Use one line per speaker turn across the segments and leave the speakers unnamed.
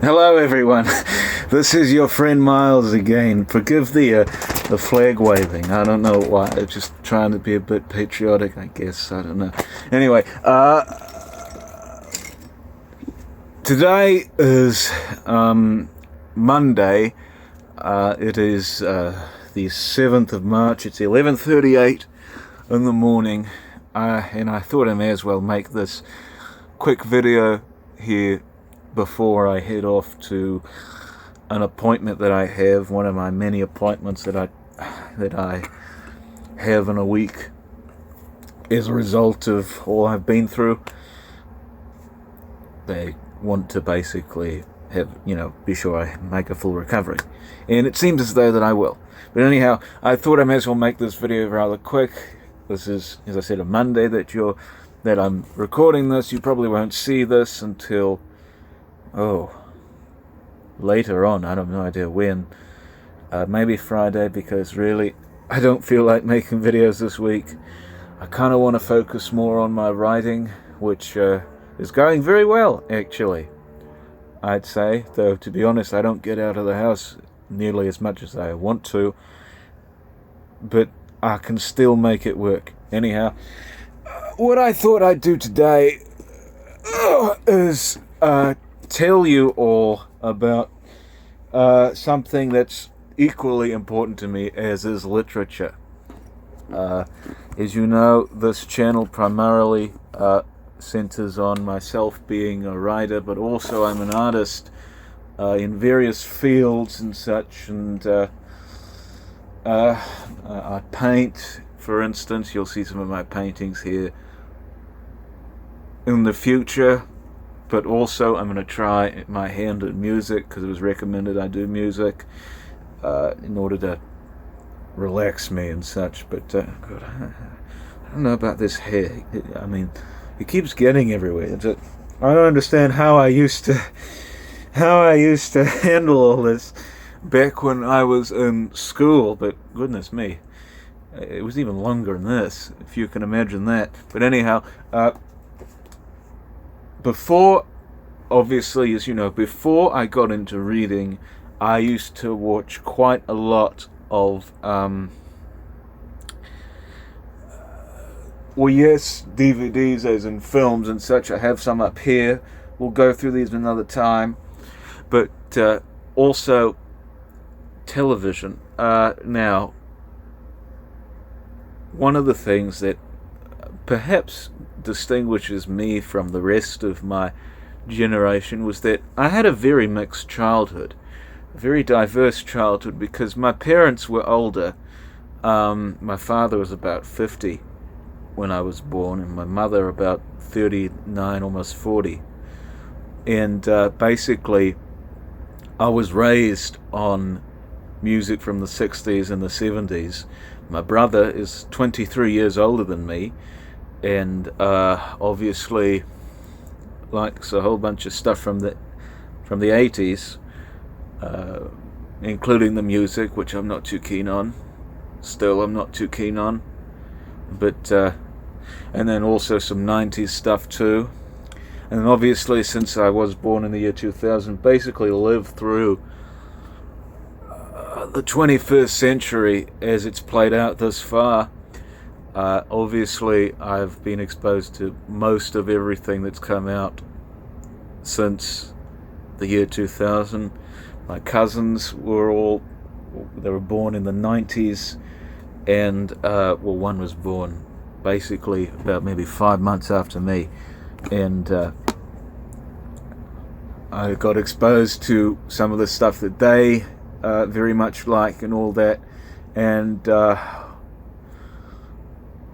Hello everyone, this is your friend Miles again. Forgive the flag waving, I don't know why, I'm just trying to be a bit patriotic, I guess, I don't know. Anyway, today is Monday, it is the 7th of March, it's 11:38 in the morning, and I thought I may as well make this quick video here before I head off to an appointment that I have, one of my many appointments that I have in a week as a result of all I've been through. They want to basically have, be sure I make a full recovery, and it seems as though that I will. But anyhow, I thought I may as well make this video rather quick. This is, as I said, a Monday that I'm recording this. You probably won't see this until later on. I have no idea when. Maybe Friday, because really I don't feel like making videos this week. I kind of want to focus more on my writing, which is going very well actually, I'd say, though to be honest I don't get out of the house nearly as much as I want to, but I can still make it work. Anyhow, what I thought I'd do today is tell you all about something that's equally important to me, as is literature. As you know, this channel primarily centers on myself being a writer, but also I'm an artist in various fields and such, and I paint, for instance. You'll see some of my paintings here in the future. But also I'm going to try my hand at music, because it was recommended I do music in order to relax me and such. But God, I don't know about this hair. I mean, it keeps getting everywhere. I don't understand how I used to handle all this back when I was in school. But goodness me, it was even longer than this, if you can imagine that. But anyhow, before, obviously, as you know, before I got into reading, I used to watch quite a lot of, DVDs, as in films and such. I have some up here. We'll go through these another time. But also television. Now, one of the things that perhaps distinguishes me from the rest of my generation was that I had a very mixed childhood, a very diverse childhood, because my parents were older. My father was about 50 when I was born, and my mother about 39, almost 40. And basically I was raised on music from the 60s and the 70s. My brother is 23 years older than me, and obviously likes a whole bunch of stuff from the 80s, including the music, which I'm not too keen on. Still, I'm not too keen on. But and then also some 90s stuff too. And obviously, since I was born in the year 2000, basically lived through the 21st century as it's played out thus far. Obviously, I've been exposed to most of everything that's come out since the year 2000. My cousins were born in the 90s, and one was born basically about maybe 5 months after me, and I got exposed to some of the stuff that they very much like and all that, and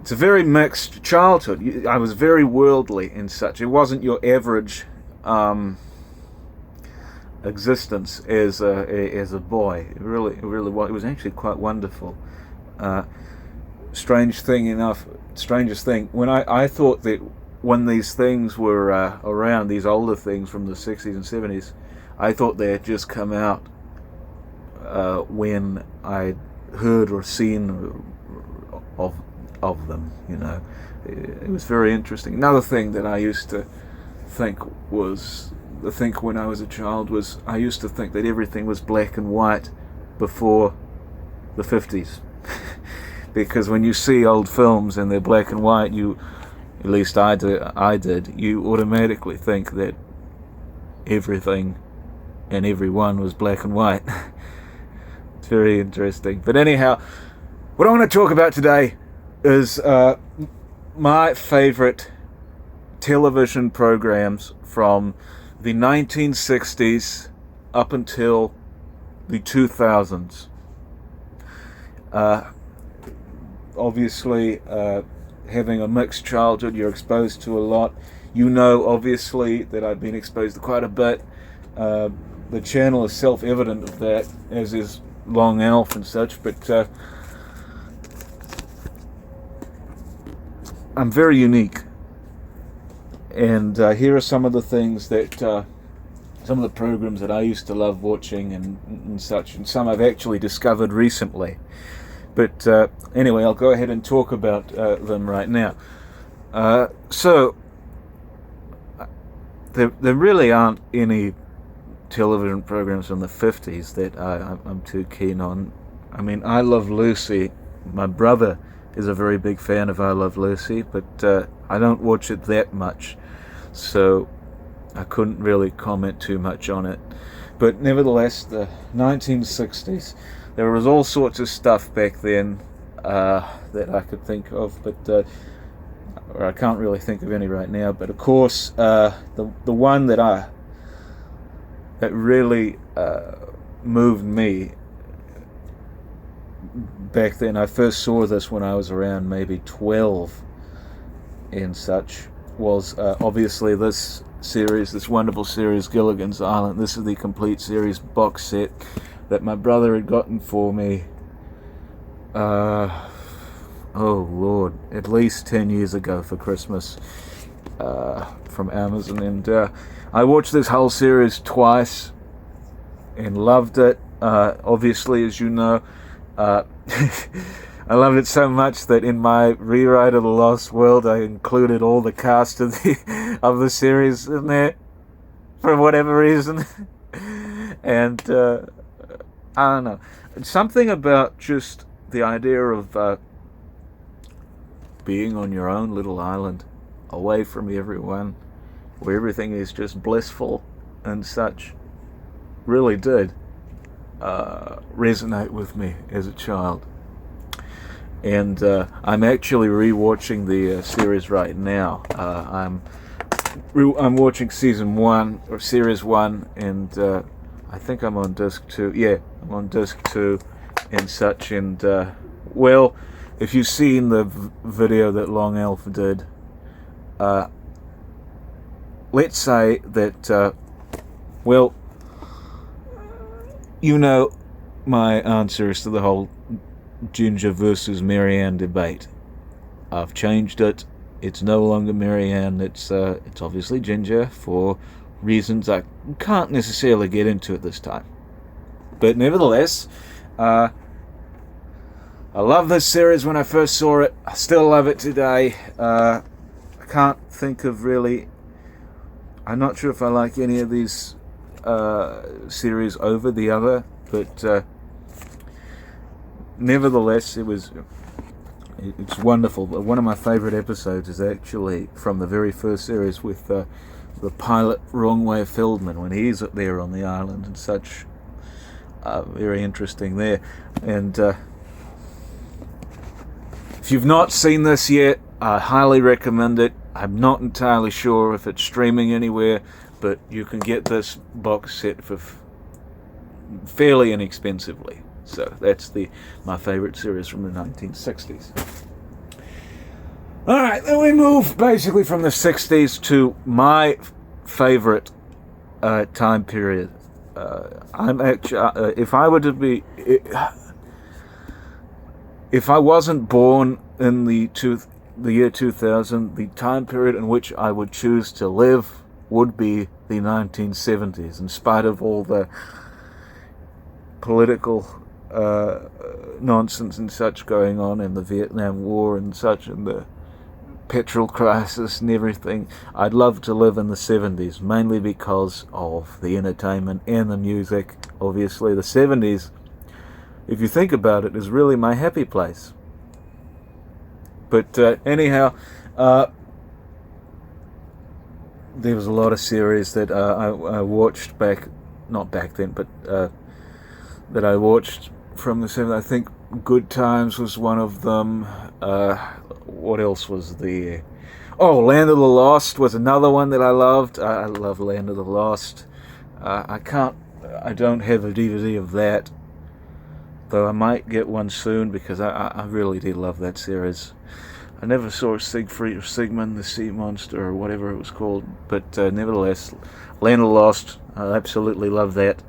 it's a very mixed childhood. I was very worldly and such. It wasn't your average existence as a boy. It really was. It was actually quite wonderful. Strangest thing, when I thought that when these things were around, these older things from the 60s and 70s, I thought they had just come out when I heard or seen of them, It was very interesting. Another thing that I used to think was to think when I was a child was I used to think that everything was black and white before the 50s. Because when you see old films and they're black and white, at least I did, you automatically think that everything and everyone was black and white. It's very interesting. But anyhow, what I want to talk about today is my favorite television programs from the 1960s up until the 2000s. Obviously, having a mixed childhood, you're exposed to a lot. You know, obviously, that I've been exposed to quite a bit. The channel is self-evident of that, as is Long Elf and such, but I'm very unique. And here are some of the things that, some of the programs that I used to love watching and such, and some I've actually discovered recently. But anyway, I'll go ahead and talk about them right now. So, there really aren't any television programs from the 50s that I'm too keen on. I mean, I Love Lucy. My brother is a very big fan of I Love Lucy, but I don't watch it that much, so I couldn't really comment too much on it. But nevertheless, the 1960s, there was all sorts of stuff back then that I could think of, but or I can't really think of any right now. But of course, the one that really moved me back then, I first saw this when I was around maybe 12 and such, was obviously this series, this wonderful series, Gilligan's Island. This is the complete series box set that my brother had gotten for me, oh Lord, at least 10 years ago for Christmas, from Amazon. And I watched this whole series twice and loved it. Obviously, as you know, I loved it so much that in my rewrite of The Lost World, I included all the cast of the series in there for whatever reason. And I don't know, something about just the idea of being on your own little island, away from everyone, where everything is just blissful and such, really did resonate with me as a child. And I'm actually rewatching the series right now. I'm watching season 1 or series 1, and I think I'm on disc 2. Yeah, I'm on disc 2 and such. And well, if you've seen the video that Long Elf did, let's say that well, you know my answers to the whole Ginger versus Marianne debate. I've changed it. It's no longer Marianne. It's obviously Ginger for reasons I can't necessarily get into at this time. But nevertheless, I love this series when I first saw it. I still love it today. I can't think of really. I'm not sure if I like any of these series over the other, but nevertheless, it's wonderful. One of my favorite episodes is actually from the very first series with the pilot Wrong-Way Feldman, when he's there on the island and such. Very interesting there. And if you've not seen this yet, I highly recommend it. I'm not entirely sure if it's streaming anywhere, but you can get this box set for fairly inexpensively. So that's my favorite series from the 1960s. Alright, then we move basically from the 60s to my favorite time period. I'm actually, if I wasn't born in the year 2000, the time period in which I would choose to live would be the 1970s, in spite of all the political nonsense and such going on, and the Vietnam War and such, and the petrol crisis and everything. I'd love to live in the 70s, mainly because of the entertainment and the music. Obviously, the 70s, if you think about it, is really my happy place. But anyhow, there was a lot of series that I watched not back then, but that I watched from the 70s. I think Good Times was one of them. What else was there? Oh, Land of the Lost was another one that I loved. I love Land of the Lost. I don't have a DVD of that, though I might get one soon, because I really did love that series. I never saw Siegfried or Sigmund the Sea Monster or whatever it was called, but nevertheless, Land of the Lost, I absolutely love that.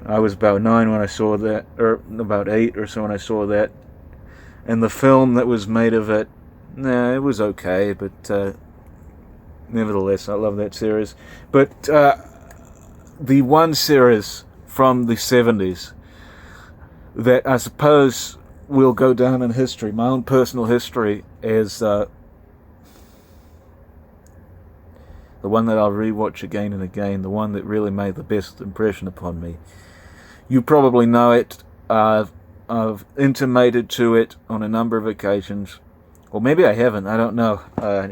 I was about 9 when I saw that, or about 8 or so when I saw that. And the film that was made of it, it was okay, but nevertheless, I love that series. But the one series from the 70s that I suppose will go down in history, my own personal history, as the one that I'll rewatch again and again, the one that really made the best impression upon me. You probably know it. I've intimated to it on a number of occasions. Or maybe I haven't, I don't know.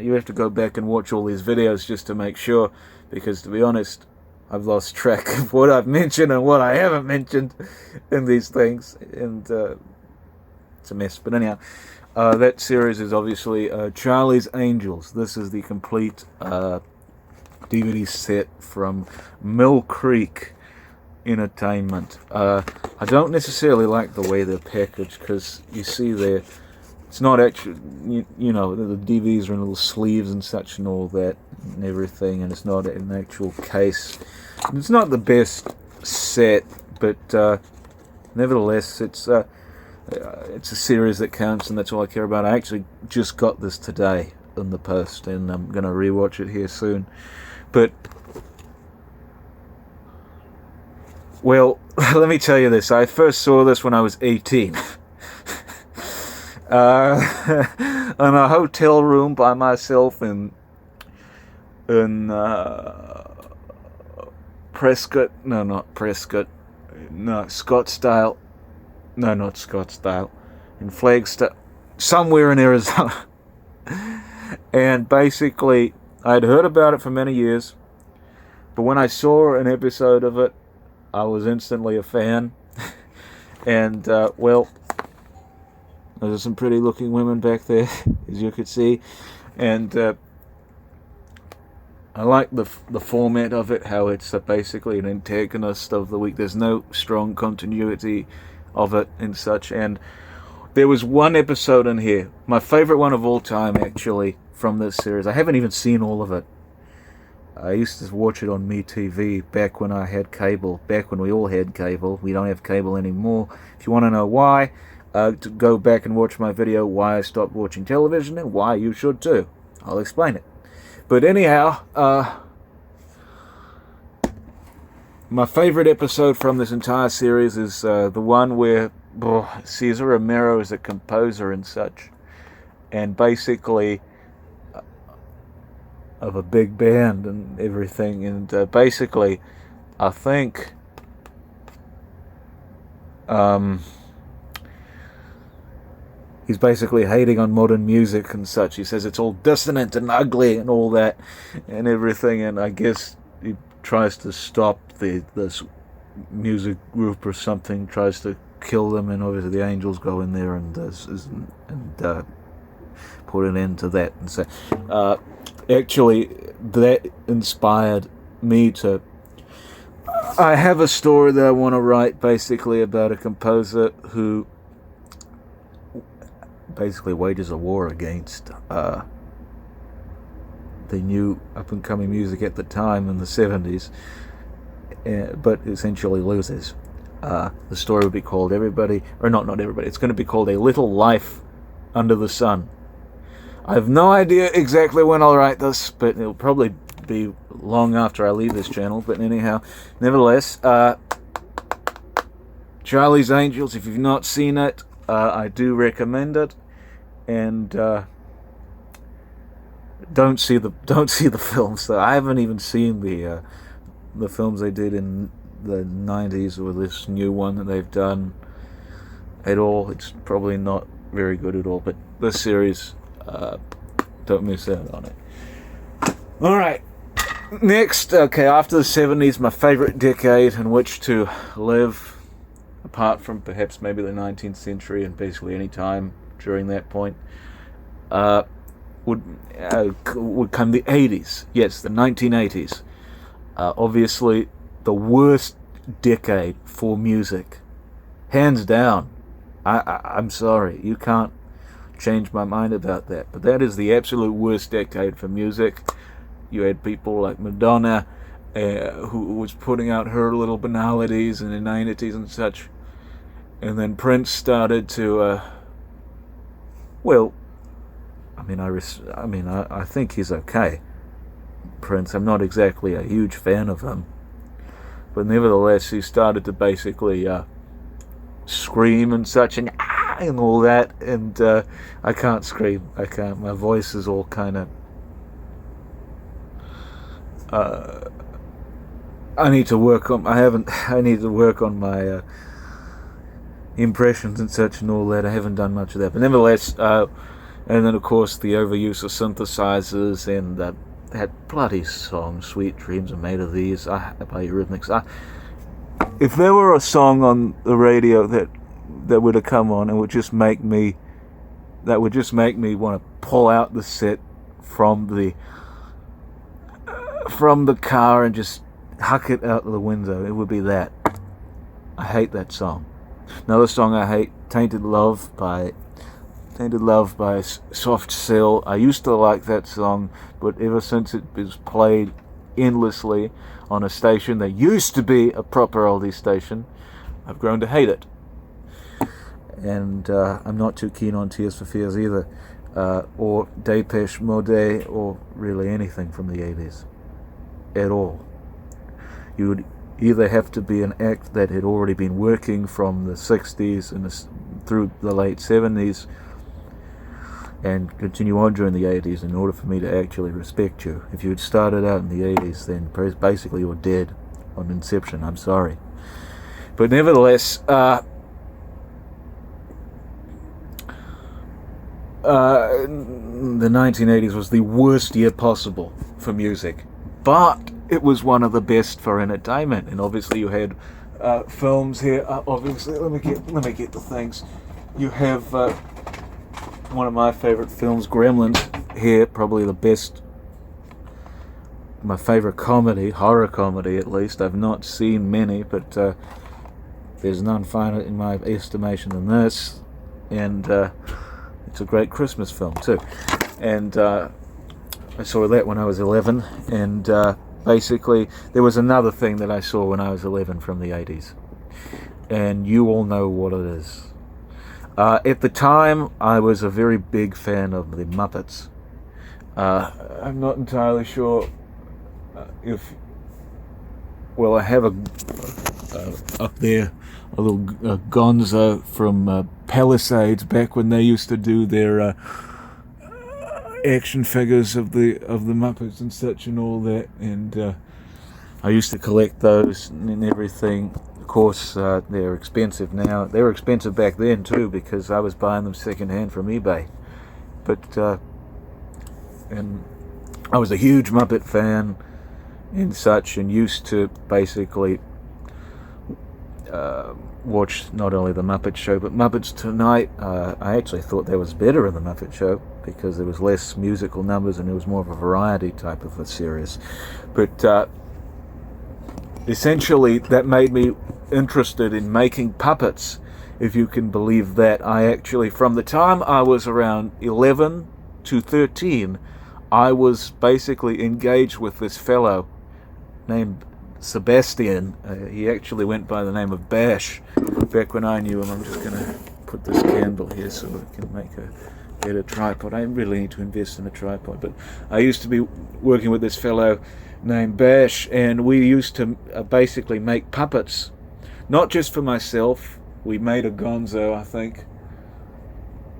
You have to go back and watch all these videos just to make sure, because to be honest, I've lost track of what I've mentioned and what I haven't mentioned in these things. And it's a mess. But anyhow, that series is obviously Charlie's Angels. This is the complete DVD set from Mill Creek Entertainment. I don't necessarily like the way they're packaged, because you see there, it's not actually, you know, the DVDs are in little sleeves and such and all that and everything, and it's not an actual case. And it's not the best set, but nevertheless, it's a series that counts, and that's all I care about. I actually just got this today in the post, and I'm going to rewatch it here soon. But well, let me tell you this. I first saw this when I was 18. In a hotel room by myself in Prescott. No, not Prescott. No, Scottsdale. No, not Scottsdale. In Flagstaff. Somewhere in Arizona. And basically, I'd heard about it for many years. But when I saw an episode of it, I was instantly a fan. And, well, there's some pretty looking women back there, as you could see. And I like the format of it, how it's basically an antagonist of the week. There's no strong continuity of it and such. And there was one episode in here, my favorite one of all time, actually, from this series. I haven't even seen all of it. I used to watch it on MeTV back when I had cable, back when we all had cable. We don't have cable anymore. If you want to know why, to go back and watch my video, why I stopped watching television, and why you should too. I'll explain it. But anyhow, my favorite episode from this entire series is the one where Cesar Romero is a composer and such, and basically of a big band and everything, and basically I think he's basically hating on modern music and such. He says it's all dissonant and ugly and all that and everything, and I guess he tries to stop this music group or something, tries to kill them, and obviously the Angels go in there and put an end to that. And so actually that inspired me to, I have a story that I want to write basically about a composer who basically wages a war against the new up-and-coming music at the time in the 70s, but essentially loses. The story would be called Everybody, or not Everybody, it's going to be called A Little Life Under the Sun. I have no idea exactly when I'll write this, but it'll probably be long after I leave this channel. But anyhow, nevertheless, Charlie's Angels, if you've not seen it, I do recommend it. And don't see the films. So I haven't even seen the films they did in the 90s or this new one that they've done at all. It's probably not very good at all, but this series, don't miss out on it. Alright, next, after the 70s, my favourite decade in which to live, apart from perhaps maybe the 19th century and basically any time during that point, would come the 80s. Yes, the 1980s. Obviously, the worst decade for music, hands down. I'm sorry, you can't change my mind about that, but that is the absolute worst decade for music. You had people like Madonna, who was putting out her little banalities and inanities and such, and then Prince started to, I think he's okay, Prince. I'm not exactly a huge fan of him, but nevertheless, he started to basically scream and such, and all that, and I can't scream. I can't. My voice is all kind of. I need to work on. I need to work on my impressions and such and all that. I haven't done much of that, but nevertheless, and then of course the overuse of synthesizers and that bloody song "Sweet Dreams Are Made of These" by Eurythmics. If there were a song on the radio that would have come on and would just make me want to pull out the set from the car and just huck it out the window, it would be that. I hate that song. Another song I hate, Tainted Love by Soft Cell. I used to like that song, but ever since it was played endlessly on a station that used to be a proper oldie station, I've grown to hate it. And I'm not too keen on Tears for Fears either, or Depeche Mode, or really anything from the 80s at all. You would either have to be an act that had already been working from the 60s and through the late 70s and continue on during the 80s in order for me to actually respect you. If you had started out in the 80s, then basically you're dead on inception. I'm sorry. But nevertheless, the 1980s was the worst year possible for music, but it was one of the best for entertainment. And obviously you had films here. Obviously, let me get the things. You have one of my favorite films, Gremlins, here, probably the best, my favorite comedy, horror comedy at least. I've not seen many, but there's none finer in my estimation than this, and it's a great Christmas film too. And I saw that when I was 11, and basically there was another thing that I saw when I was 11 from the 80s, and you all know what it is. At the time, I was a very big fan of the Muppets. I'm not entirely sure if... Well, I have up there a little Gonzo from Palisades, back when they used to do their action figures of the Muppets and such and all that, and I used to collect those and everything. Of course, they're expensive now. They were expensive back then too, because I was buying them secondhand from eBay. But and I was a huge Muppet fan and such, and used to basically watch not only the Muppet Show but Muppets Tonight. I actually thought that was better in the Muppet Show because there was less musical numbers and it was more of a variety type of a series. But essentially that made me interested in making puppets, if you can believe that. I actually, from the time I was around 11 to 13, I was basically engaged with this fellow named Sebastian. He actually went by the name of Bash back when I knew him. I'm just going to put this candle here so we can make a better tripod. I really need to invest in a tripod, but I used to be working with this fellow named Bash, and we used to basically make puppets, not just for myself. We made a Gonzo, I think,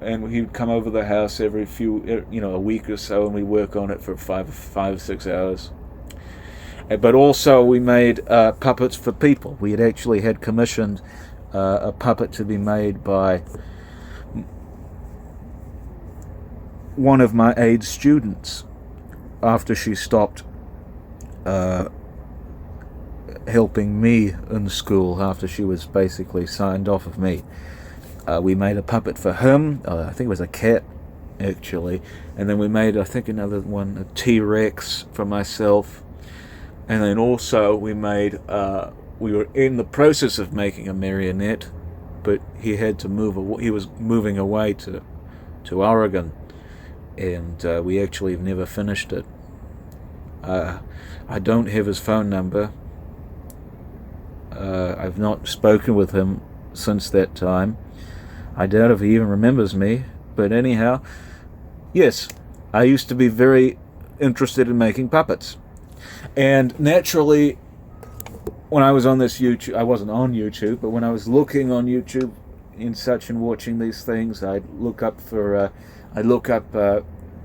and he would come over the house every a week or so, and we work on it for 5 or 6 hours. But also we made puppets for people. We had actually had commissioned a puppet to be made by one of my aide students after she stopped helping me in school, after she was basically signed off of me. We made a puppet for him. I think it was a cat, actually. And then we made, I think, another one, a T-Rex for myself. And then also we made, we were in the process of making a marionette, but he had to move away. He was moving away to Oregon, and we actually have never finished it. I don't have his phone number. I've not spoken with him since that time. I doubt if he even remembers me, but anyhow, yes, I used to be very interested in making puppets. And naturally, when I was on this YouTube, I wasn't on YouTube, but when I was looking on YouTube and such and watching these things, I'd look up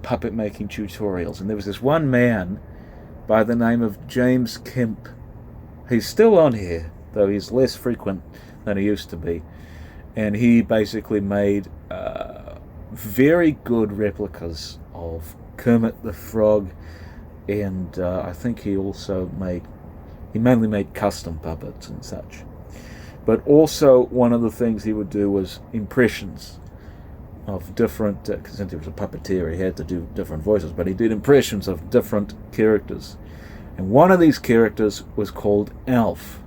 puppet making tutorials. And there was this one man by the name of James Kemp. He's still on here, though he's less frequent than he used to be. And he basically made very good replicas of Kermit the Frog, and I think he mainly made custom puppets and such. But also one of the things he would do was impressions of different, because since he was a puppeteer, he had to do different voices, but he did impressions of different characters. And one of these characters was called Alf.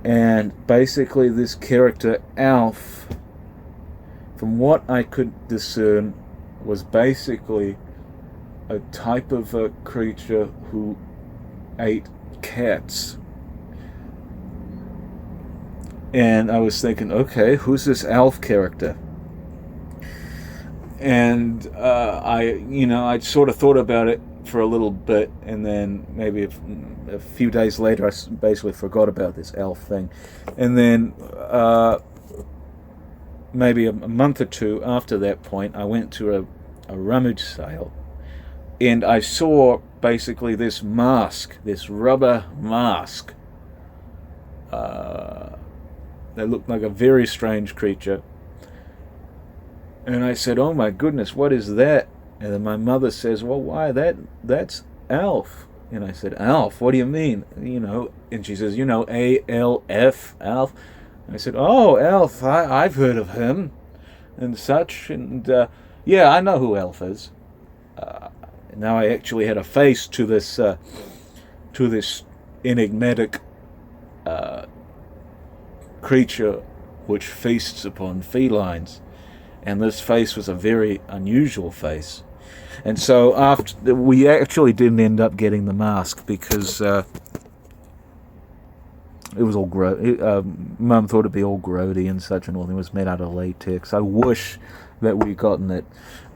And basically this character, Alf, from what I could discern, was basically a type of a creature who ate cats. And I was thinking, okay, who's this Alf character? And I'd sort of thought about it for a little bit, and then maybe a few days later I basically forgot about this Alf thing. And then maybe a month or two after that point, I went to a rummage sale, and I saw basically this mask, this rubber mask that looked like a very strange creature. And I said, oh my goodness, what is that? And then my mother says, well, why, that's Alf. And I said, Alf, what do you mean? And she says, A-L-F, Alf. And I said, oh, Alf, I've heard of him and such. And yeah, I know who Alf is. Now I actually had a face to this enigmatic creature which feasts upon felines. And this face was a very unusual face. And so after we actually didn't end up getting the mask because it was all Mum thought it'd be all grody and such, and all. It was made out of latex. I wish that we'd gotten it.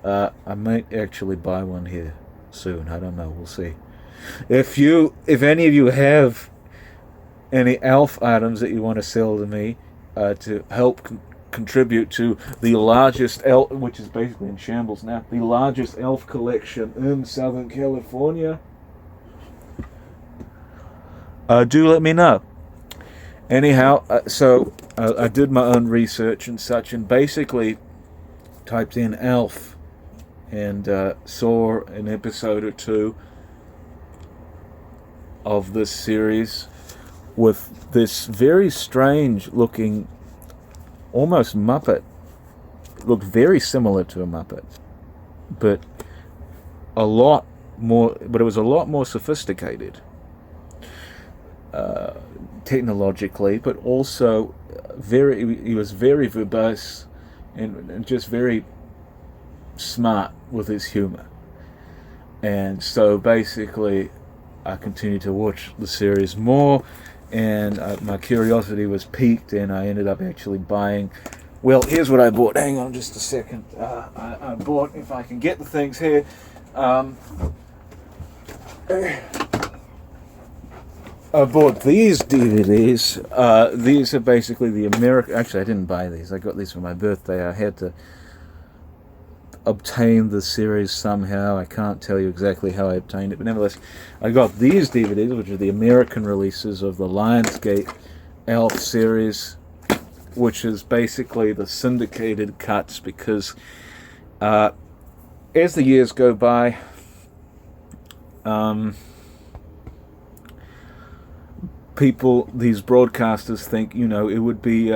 I might actually buy one here soon. I don't know. We'll see. If any of you have any Alf items that you want to sell to me to help contribute to the largest elf, which is basically in shambles now, the largest elf collection in Southern California, do let me know. Anyhow, so I did my own research and such, and basically typed in Alf and saw an episode or two of this series with this very strange looking, almost Muppet. Looked very similar to a Muppet, but it was a lot more sophisticated technologically, but also he was very verbose and just very smart with his humor. And so basically I continued to watch the series more, and my curiosity was piqued, and I ended up actually buying. Well, here's what I bought. Hang on just a second. I bought, if I can get the things here, I bought these DVDs. These are basically the American... Actually, I didn't buy these. I got these for my birthday. I had to obtain the series somehow. I can't tell you exactly how I obtained it, but nevertheless, I got these DVDs, which are the American releases of the Lionsgate Elf series, which is basically the syndicated cuts, because as the years go by, these broadcasters think, it would be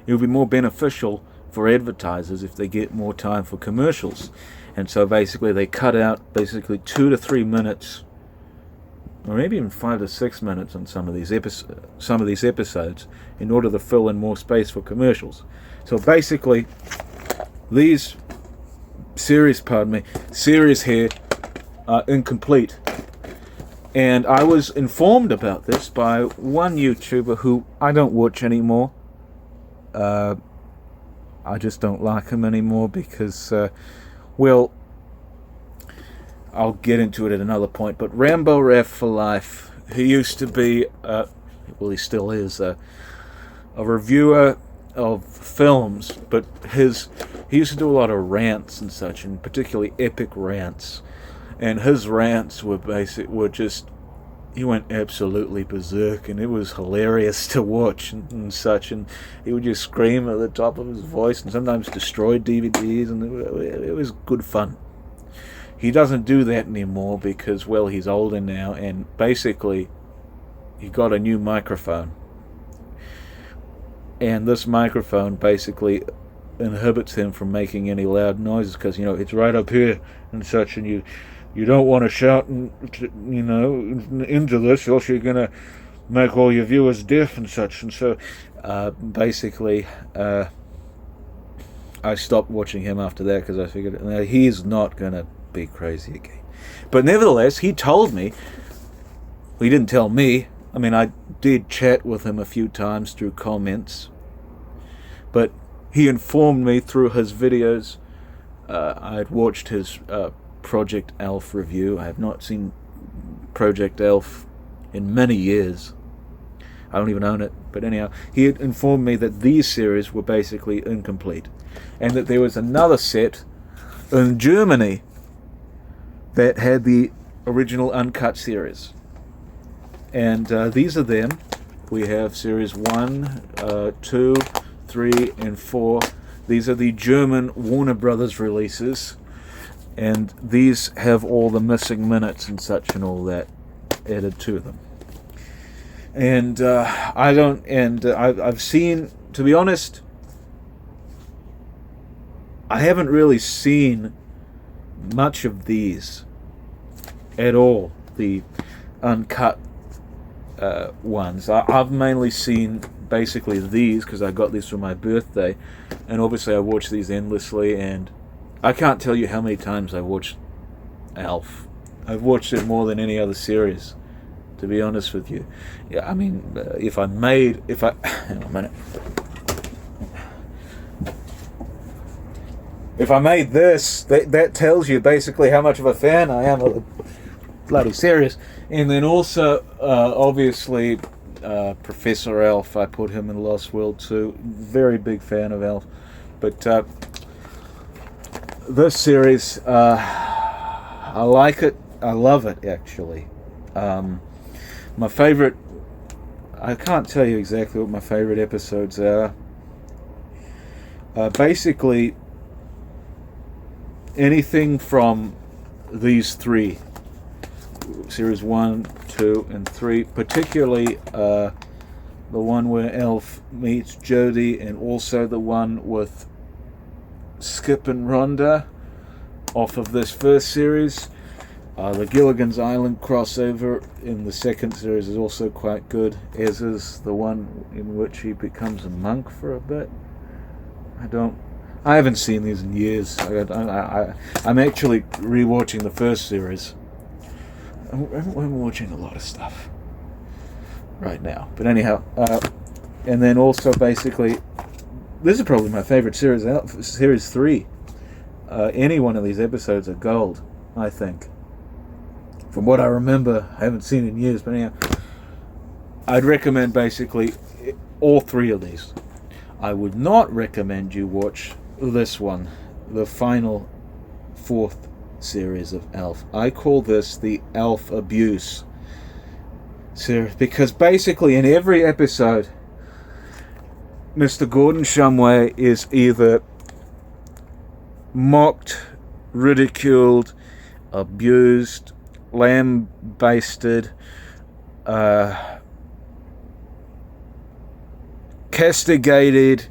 more beneficial for advertisers if they get more time for commercials, and so basically they cut out 2 to 3 minutes, or maybe even 5 to 6 minutes on some of these episodes, in order to fill in more space for commercials. So basically, these series here are incomplete. And I was informed about this by one YouTuber who I don't watch anymore. I just don't like him anymore because, I'll get into it at another point. But Rambo Ref for Life, he used to be, he still is, a reviewer of films, but he used to do a lot of rants and such, and particularly epic rants. And his rants were just, he went absolutely berserk, and it was hilarious to watch and such, and he would just scream at the top of his voice and sometimes destroy DVDs, and it was good fun. He doesn't do that anymore because, he's older now, and basically he got a new microphone, and this microphone basically inhibits him from making any loud noises, because it's right up here and such, and you don't want to shout into this, else you're going to make all your viewers deaf and such. And so basically I stopped watching him after that, because I figured he's not going to be crazy again. But nevertheless, he told me, he didn't tell me, I did chat with him a few times through comments, but he informed me through his videos. I had watched his Project Elf review. I have not seen Project Elf in many years. I don't even own it. But anyhow, he had informed me that these series were basically incomplete, and that there was another set in Germany that had the original uncut series. And these are them. We have series 1, 2, 3, and 4. These are the German Warner Brothers releases. And these have all the missing minutes and such and all that added to them. And I've seen, to be honest, I haven't really seen much of these at all, the uncut ones. I've mainly seen basically these, because I got these for my birthday, and obviously I watch these endlessly, and I can't tell you how many times I've watched Elf. I've watched it more than any other series, to be honest with you. Yeah, hang on a minute. If I made this, that tells you basically how much of a fan I am of the bloody series. And then also, obviously, Professor Elf, I put him in Lost World too. Very big fan of Elf. But this series, I like it. I love it, actually. My favorite, I can't tell you exactly what my favorite episodes are. Basically, anything from these three, series 1, 2, and 3, particularly the one where Elf meets Jody, and also the one with Skip and Rhonda off of this first series. The Gilligan's Island crossover in the second series is also quite good, as is the one in which he becomes a monk for a bit. I haven't seen these in years. I'm actually rewatching the first series. I'm watching a lot of stuff right now. But anyhow, and then also basically, this is probably my favorite series, series 3. Any one of these episodes are gold, I think. From what I remember, I haven't seen in years, but anyhow, I'd recommend basically all three of these. I would not recommend you watch this one, the final fourth series of Elf. I call this the Elf Abuse series because basically in every episode, Mr. Gordon Shumway is either mocked, ridiculed, abused, lambasted, castigated,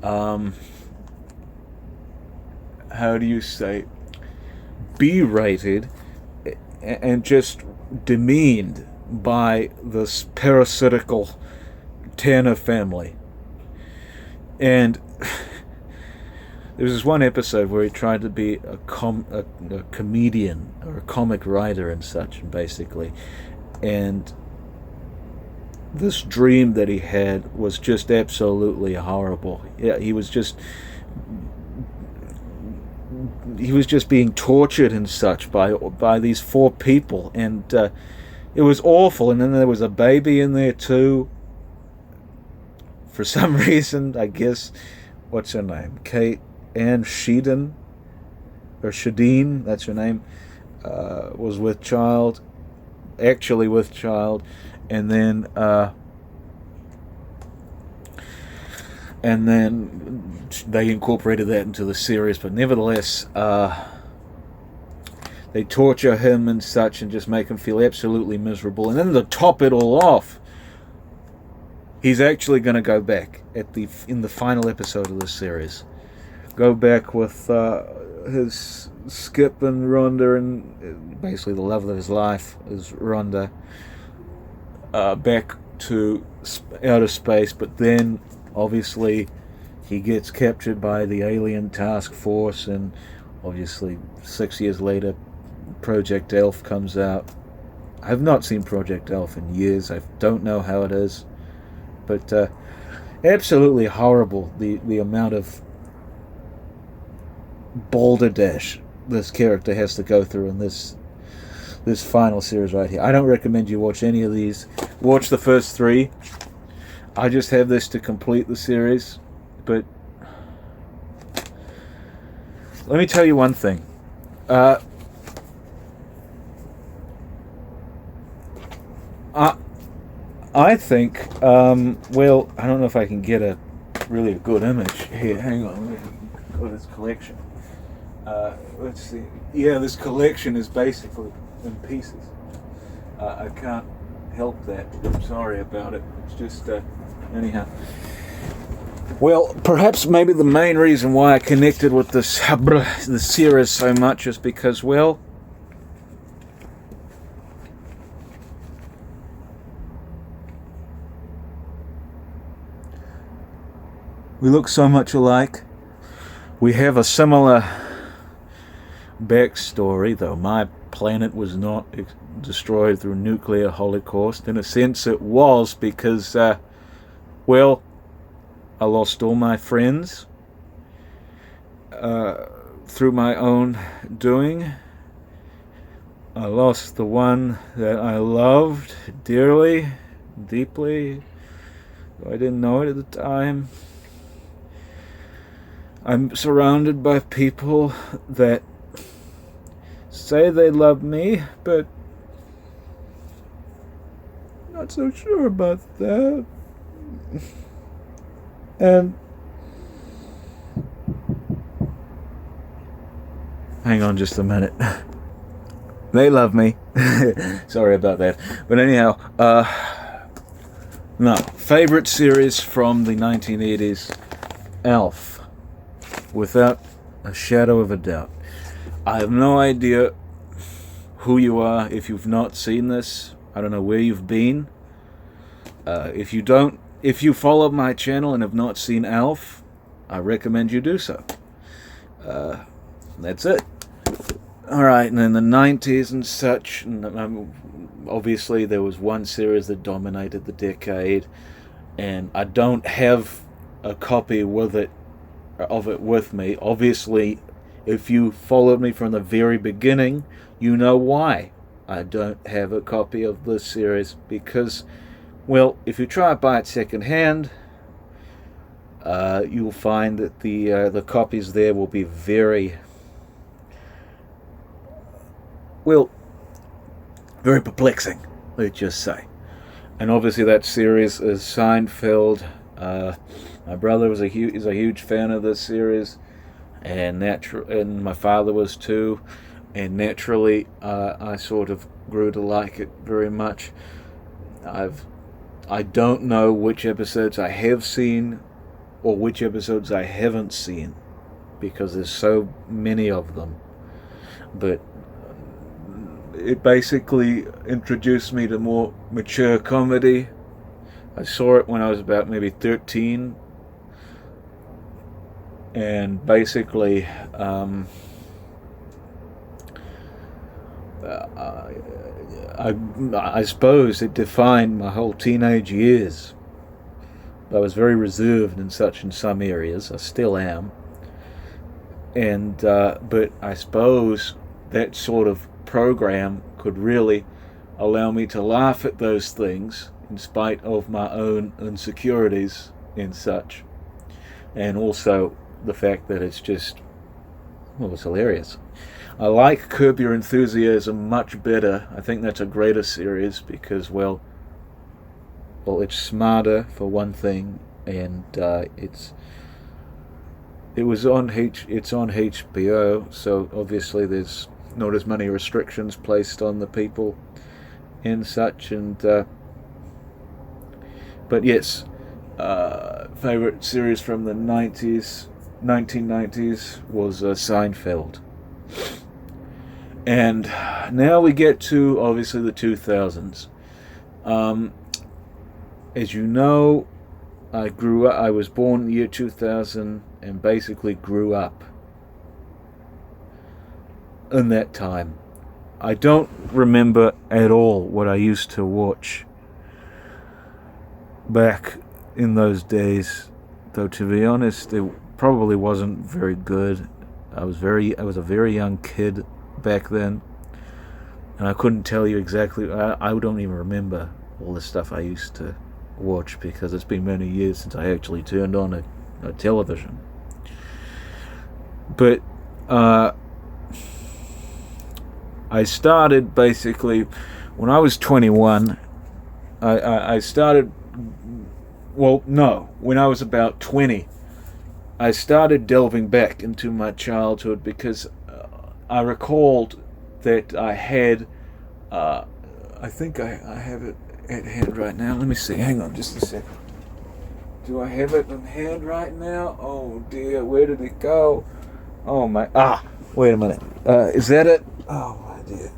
how do you say, berated, and just demeaned by this parasitical Tanner family. And there was this one episode where he tried to be a comedian or a comic writer and such, basically. And this dream that he had was just absolutely horrible. Yeah, he was just being tortured and such by these four people, and it was awful. And then there was a baby in there too. For some reason, I guess, what's her name? Kate Ann Sheedon, or Shadeen, that's her name, was with child, and then they incorporated that into the series, but nevertheless, they torture him and such, and just make him feel absolutely miserable. And then to top it all off, he's actually going to go back in the final episode of this series. Go back with his Skip and Rhonda, and basically the love of his life is Rhonda, back to outer space. But then, obviously, he gets captured by the alien task force, and obviously 6 years later, Project Elf comes out. I've not seen Project Elf in years. I don't know how it is. But absolutely horrible, the amount of balderdash this character has to go through in this final series right here. I don't recommend you watch any of these. Watch the first three. I just have this to complete the series. But let me tell you one thing. I think, well, I don't know if I can get a really good image here. Hang on, let me go to this collection. Let's see. Yeah, this collection is basically in pieces. I can't help that. I'm sorry about it. It's just, anyhow. Well, perhaps maybe the main reason why I connected with the series so much is because, well, we look so much alike. We have a similar backstory, though my planet was not destroyed through nuclear holocaust. In a sense, it was because, well, I lost all my friends through my own doing. I lost the one that I loved dearly, deeply. I didn't know it at the time. I'm surrounded by people that say they love me, but not so sure about that. And hang on just a minute. They love me. Sorry about that. But anyhow, no. Favorite series from the 1980s, Elf. Without a shadow of a doubt. I have no idea who you are if you've not seen this. I don't know where you've been. If you follow my channel and have not seen Elf, I recommend you do so. That's it. Alright, and in the 90s and such, obviously there was one series that dominated the decade, and I don't have a copy of it with me. Obviously, if you followed me from the very beginning, you know why I don't have a copy of this series, because Well, if you try to buy it secondhand, you'll find that the copies there will be very, well, very perplexing, let's just say. And obviously that series is Seinfeld. My brother is a huge fan of this series, and my father was too. And naturally, I sort of grew to like it very much. I don't know which episodes I have seen or which episodes I haven't seen, because there's so many of them. But it basically introduced me to more mature comedy. I saw it when I was about maybe 13, and basically I suppose it defined my whole teenage years. I was very reserved in some areas. I still am. And but I suppose that sort of program could really allow me to laugh at those things in spite of my own insecurities and such. And also the fact that it's hilarious. I like Curb Your Enthusiasm much better. I think that's a greater series because, well, it's smarter for one thing, and it's on HBO, so obviously there's not as many restrictions placed on the people and such. And but yes, favorite series from the 1990s was Seinfeld. And now we get to, obviously, the 2000s. As you know, I was born in the year 2000 and basically grew up in that time. I don't remember at all what I used to watch back in those days, though, to be honest, it probably wasn't very good. I was a very young kid back then, and I couldn't tell you exactly. I don't even remember all the stuff I used to watch because it's been many years since I actually turned on a television. But I started basically when I was 21. I started. Well, no, when I was about 20, I started delving back into my childhood because I recalled that I had, I think I have it at hand right now. Let me see. Hang on just a second. Do I have it in hand right now? Oh dear, where did it go? Oh my, wait a minute. Is that it? Oh my dear.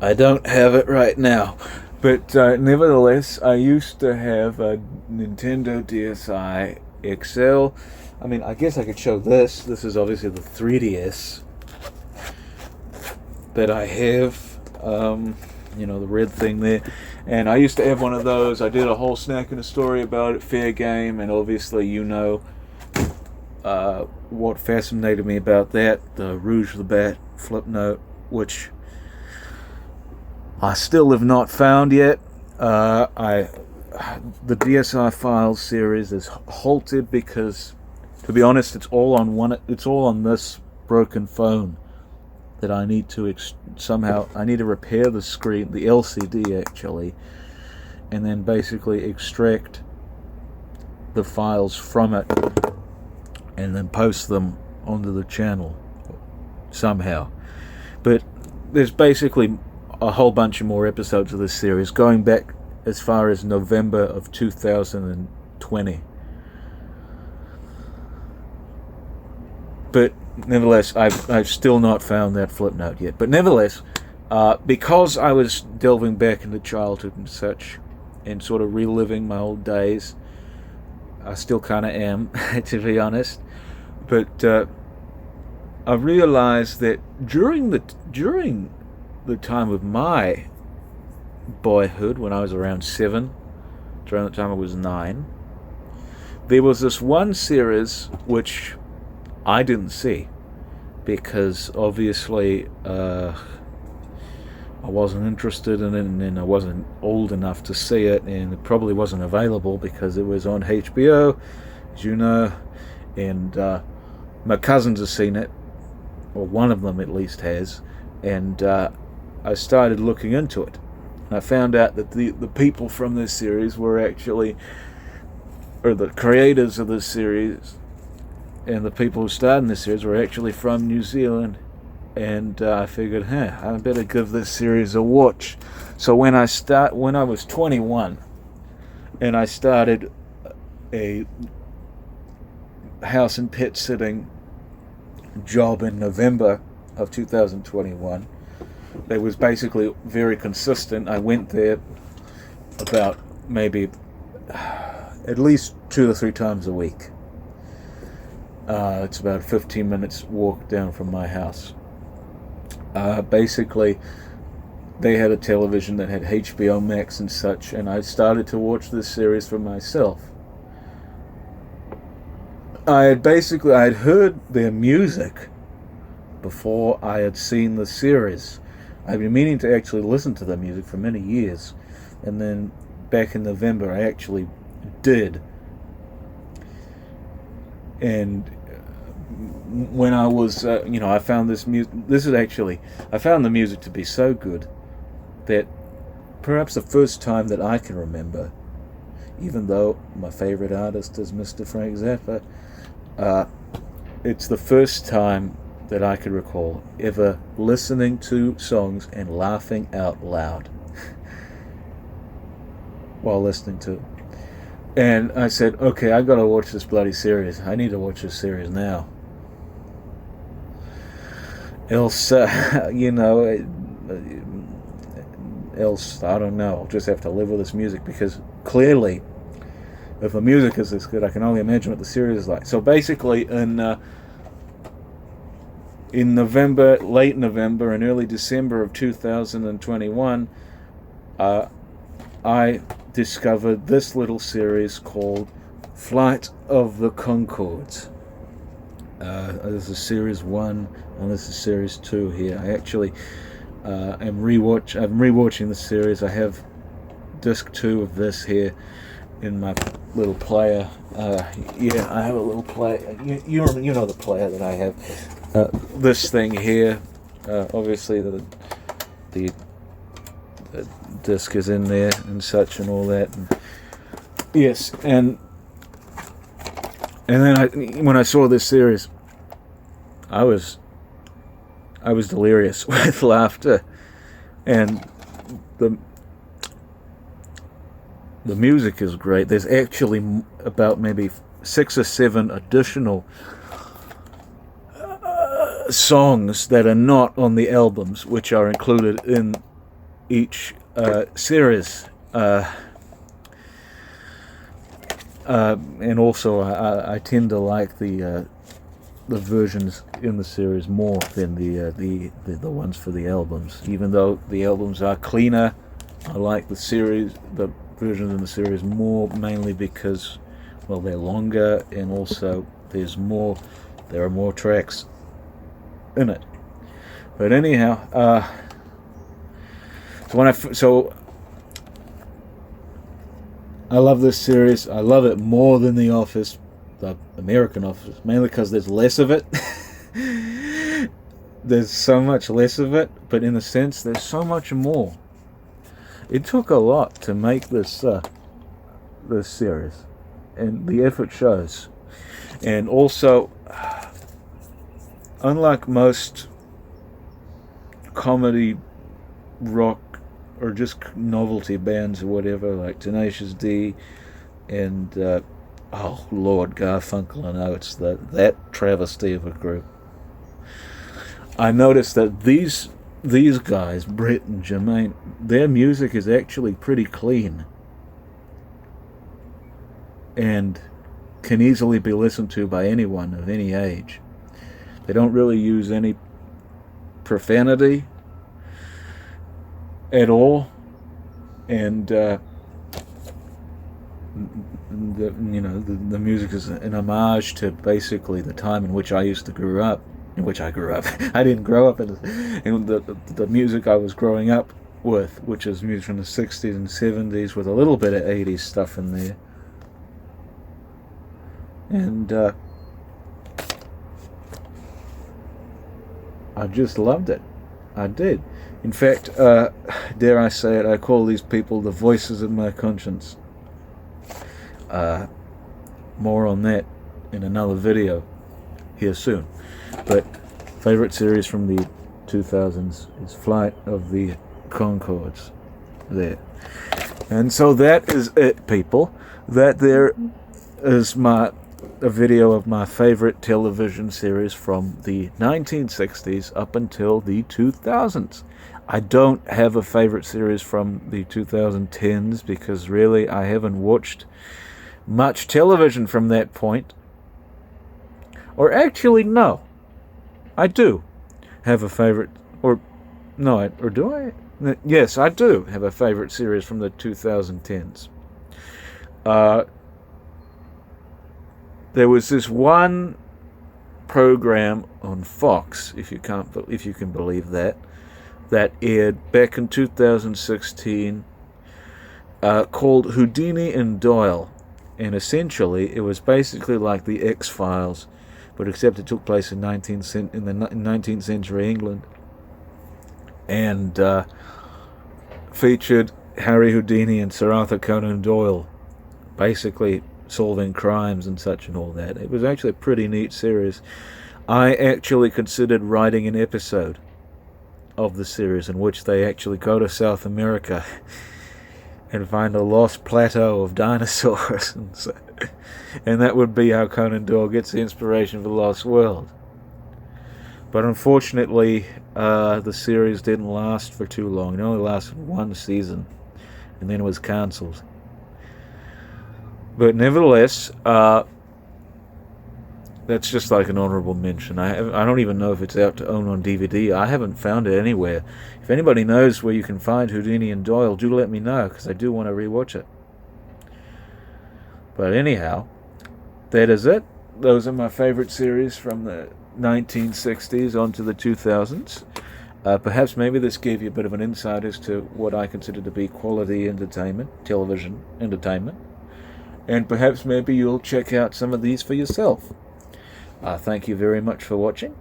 I don't have it right now. But nevertheless, I used to have a Nintendo DSi XL. I mean, I guess I could show this. This is obviously the 3DS that I have. The red thing there. And I used to have one of those. I did a whole snack and a story about it, fair game. And obviously, what fascinated me about that, the Rouge the Bat flip note, which I still have not found yet. The DSi Files series is halted because, to be honest, it's all on this broken phone that I need to I need to repair the screen, the LCD actually, and then basically extract the files from it and then post them onto the channel somehow. But there's basically a whole bunch of more episodes of this series going back as far as November of 2020. But nevertheless, I've still not found that flip note yet. But nevertheless, because I was delving back into childhood and such, and sort of reliving my old days, I still kind of am, to be honest. But I realized that during the time of my boyhood, when I was around 7, during the time I was 9, there was this one series which I didn't see because obviously I wasn't interested in it, and I wasn't old enough to see it, and it probably wasn't available because it was on HBO, as you know, and my cousins have seen it, or one of them at least has, and I started looking into it. And I found out that the people from this series were actually, or the creators of this series, and the people who started this series were actually from New Zealand. And I figured, hey, I better give this series a watch. So when I was 21, and I started a house and pet sitting job in November of 2021, it was basically very consistent. I went there about maybe at least 2 to 3 times a week. It's about 15 minutes walk down from my house. Basically, they had a television that had HBO Max and such, and I started to watch this series for myself. I had heard their music before I had seen the series. I'd been meaning to actually listen to the music for many years, and then back in November I actually did. And when I was, I found this music. I found the music to be so good that perhaps the first time that I can remember, even though my favorite artist is Mr. Frank Zappa, it's the first time that I could recall ever listening to songs and laughing out loud while listening to them. And I said, okay, I gotta watch this bloody series. I need to watch this series now. Else, else, I don't know. I'll just have to live with this music, because clearly, if the music is this good, I can only imagine what the series is like. So basically, in November, late November and early December of 2021, I discovered this little series called Flight of the Conchords. This is series 1 and this is series 2 here. I actually I'm rewatching the series. I have disc 2 of this here in my little player. I have a little player. You know the player that I have. This thing here, obviously the disc is in there and such and all that. And yes, and then when I saw this series, I was delirious with laughter, and the music is great. There's actually about maybe 6 or 7 additional songs that are not on the albums, which are included in each series. And also, I tend to like the versions in the series more than the ones for the albums. Even though the albums are cleaner, I like the versions in the series more, mainly because, well, they're longer, and also there are more tracks in it. But anyhow, so I love this series. I love it more than The Office, the American Office, mainly because there's less of it. There's so much less of it, but in a sense, there's so much more. It took a lot to make this series, and the effort shows. And also, unlike most comedy, rock, or just novelty bands or whatever, like Tenacious D and oh Lord, Garfunkel and Oates, that travesty of a group, I noticed that these guys, Brett and Jermaine, their music is actually pretty clean and can easily be listened to by anyone of any age. They don't really use any profanity at all, and the music is an homage to basically the time in which I used to grow up in which I grew up. I didn't grow up in the music I was growing up with, which is music from the 60s and 70s with a little bit of 80s stuff in there. And I just loved it. I did. In fact, dare I say it, I call these people the voices of my conscience. More on that in another video here soon. But favorite series from the 2000s is Flight of the Conchords. There. And so that is it, people. That there is a video of my favorite television series from the 1960s up until the 2000s. I don't have a favorite series from the 2010s because really I haven't watched much television from that point. Or actually, no. I do have a favorite, or do I? Yes, I do have a favorite series from the 2010s. There was this one program on Fox, if you can believe that aired back in 2016, called Houdini and Doyle, and essentially it was basically like the X-Files, but except it took place in 19th century England, and featured Harry Houdini and Sir Arthur Conan Doyle, basically solving crimes and such and all that. It was actually a pretty neat series. I actually considered writing an episode of the series in which they actually go to South America and find a lost plateau of dinosaurs, and that would be how Conan Doyle gets the inspiration for the Lost World. But unfortunately, the series didn't last for too long. It only lasted one season, and then it was cancelled. But nevertheless, that's just like an honorable mention. I don't even know if it's out to own on DVD. I haven't found it anywhere. If anybody knows where you can find Houdini and Doyle, do let me know, because I do want to rewatch it. But anyhow, that is it. Those are my favorite series from the 1960s onto the 2000s. Perhaps maybe this gave you a bit of an insight as to what I consider to be quality entertainment, television entertainment. And perhaps maybe you'll check out some of these for yourself. Thank you very much for watching.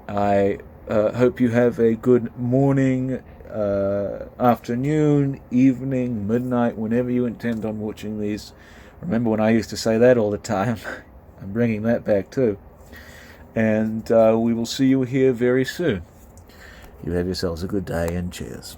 I hope you have a good morning, afternoon, evening, midnight, whenever you intend on watching these. Remember when I used to say that all the time? I'm bringing that back too. And we will see you here very soon. You have yourselves a good day, and cheers.